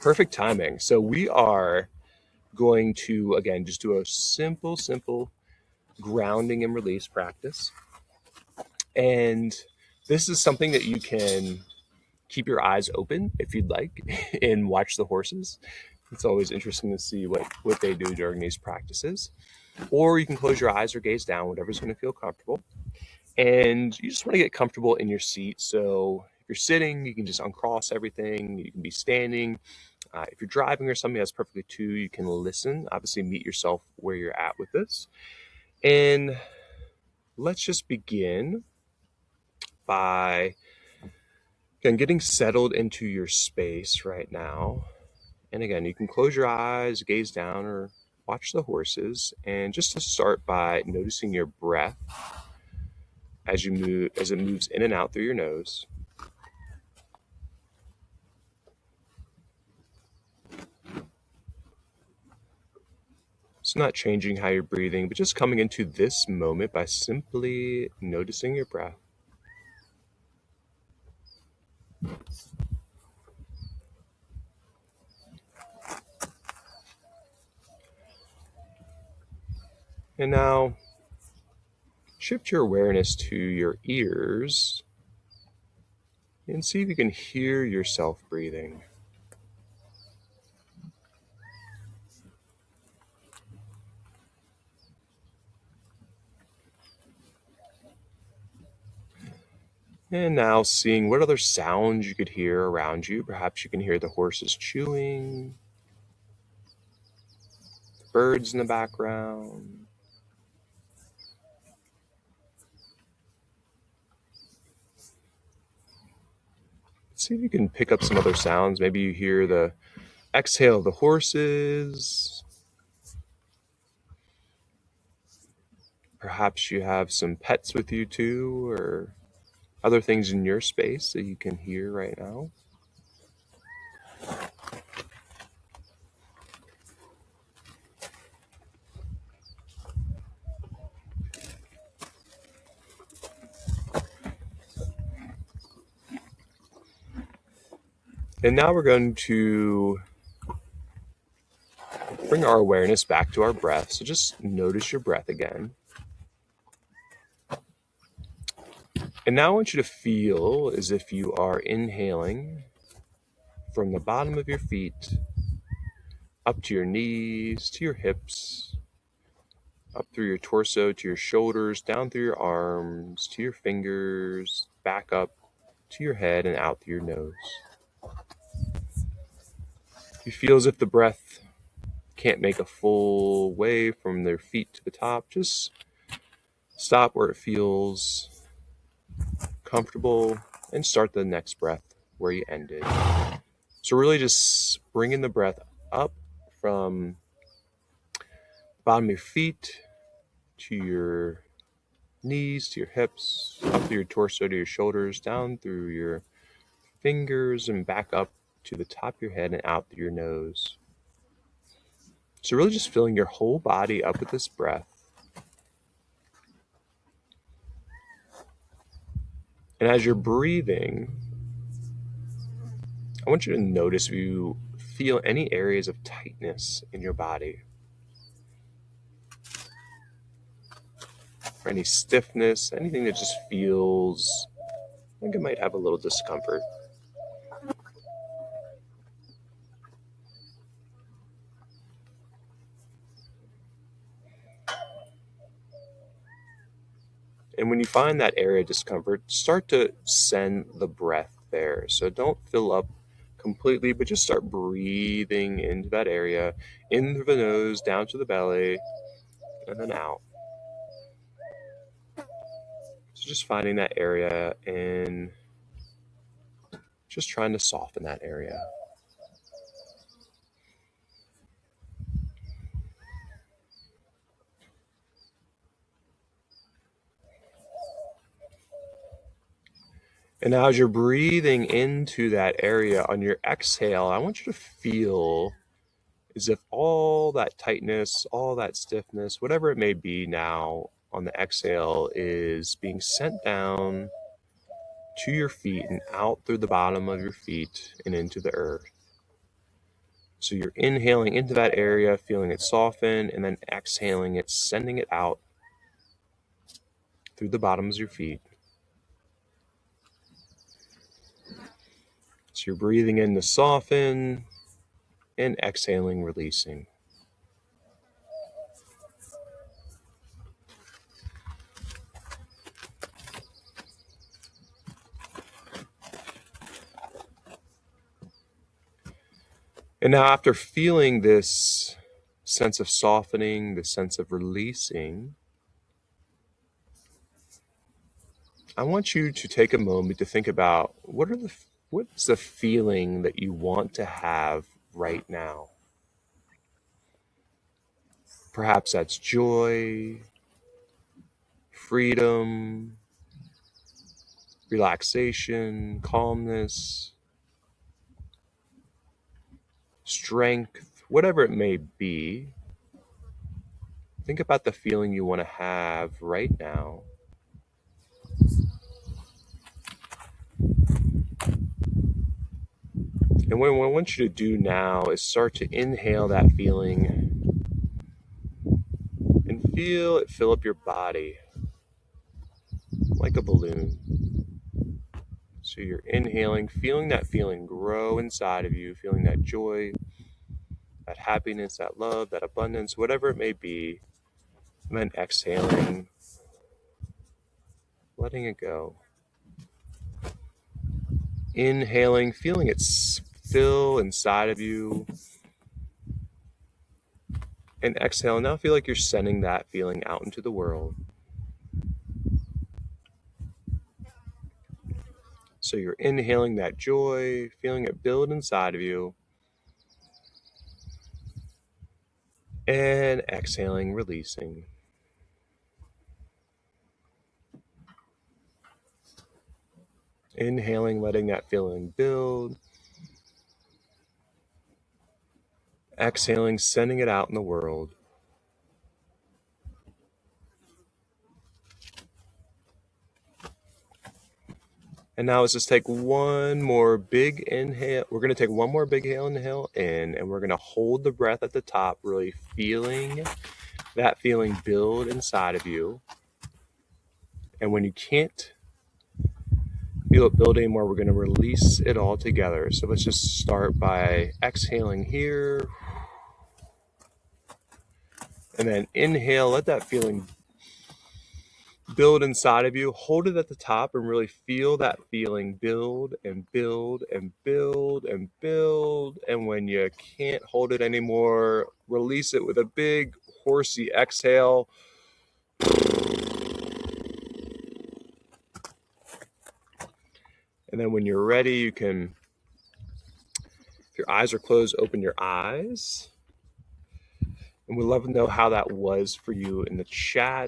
Perfect timing. So we are going to, again, just do a simple grounding and release practice. And this is something that you can keep your eyes open if you'd like and watch the horses. It's always interesting to see what they do during these practices. Or you can close your eyes or gaze down, whatever's going to feel comfortable. And you just want to get comfortable in your seat. So if you're sitting, you can just uncross everything. You can be standing. If you're driving or something, that's perfectly too. You can listen. Obviously, meet yourself where you're at with this. And let's just begin by again getting settled into your space right now. And again, you can close your eyes, gaze down, or watch the horses. And just to start by noticing your breath as it moves in and out through your nose. So not changing how you're breathing, but just coming into this moment by simply noticing your breath. And now shift your awareness to your ears and see if you can hear yourself breathing. And now seeing what other sounds you could hear around you. Perhaps you can hear the horses chewing, birds in the background. See if you can pick up some other sounds. Maybe you hear the exhale of the horses. Perhaps you have some pets with you too, or other things in your space that you can hear right now. And now we're going to bring our awareness back to our breath. So just notice your breath again. And now I want you to feel as if you are inhaling from the bottom of your feet up to your knees, to your hips, up through your torso, to your shoulders, down through your arms, to your fingers, back up to your head and out through your nose. You feel as if the breath can't make a full way from their feet to the top. Just stop where it feels comfortable and start the next breath where you ended. So really just bringing the breath up from the bottom of your feet to your knees, to your hips, up through your torso, to your shoulders, down through your fingers and back up to the top of your head and out through your nose. So really just filling your whole body up with this breath. And as you're breathing, I want you to notice if you feel any areas of tightness in your body, or any stiffness, anything that just feels like it might have a little discomfort. And when you find that area of discomfort, start to send the breath there. So don't fill up completely, but just start breathing into that area, in through the nose, down to the belly, and then out. So just finding that area and just trying to soften that area. And now as you're breathing into that area on your exhale, I want you to feel as if all that tightness, all that stiffness, whatever it may be now on the exhale is being sent down to your feet and out through the bottom of your feet and into the earth. So you're inhaling into that area, feeling it soften, and then exhaling it, sending it out through the bottoms of your feet. So you're breathing in to soften and exhaling, releasing. And now, after feeling this sense of softening, the sense of releasing, I want you to take a moment to think about what's the feeling that you want to have right now. Perhaps that's joy, freedom, relaxation, calmness, strength, whatever it may be. Think about the feeling you want to have right now. And what I want you to do now is start to inhale that feeling and feel it fill up your body like a balloon. So you're inhaling, feeling that feeling grow inside of you, feeling that joy, that happiness, that love, that abundance, whatever it may be. And then exhaling, letting it go. Inhaling, feeling it fill inside of you. And exhale, now feel like you're sending that feeling out into the world. So you're inhaling that joy, feeling it build inside of you. And exhaling, releasing. Inhaling, letting that feeling build. Exhaling, sending it out in the world. And now let's just take one more big inhale. We're going to take one more big inhale in, and we're going to hold the breath at the top, really feeling that feeling build inside of you. And when you can't feel it build anymore, we're going to release it all together. So let's just start by exhaling here. And then inhale, let that feeling build inside of you. Hold it at the top and really feel that feeling build and build and build and build. And when you can't hold it anymore, release it with a big horsey exhale. And then when you're ready, you can, if your eyes are closed, open your eyes. And we'd love to know how that was for you in the chat.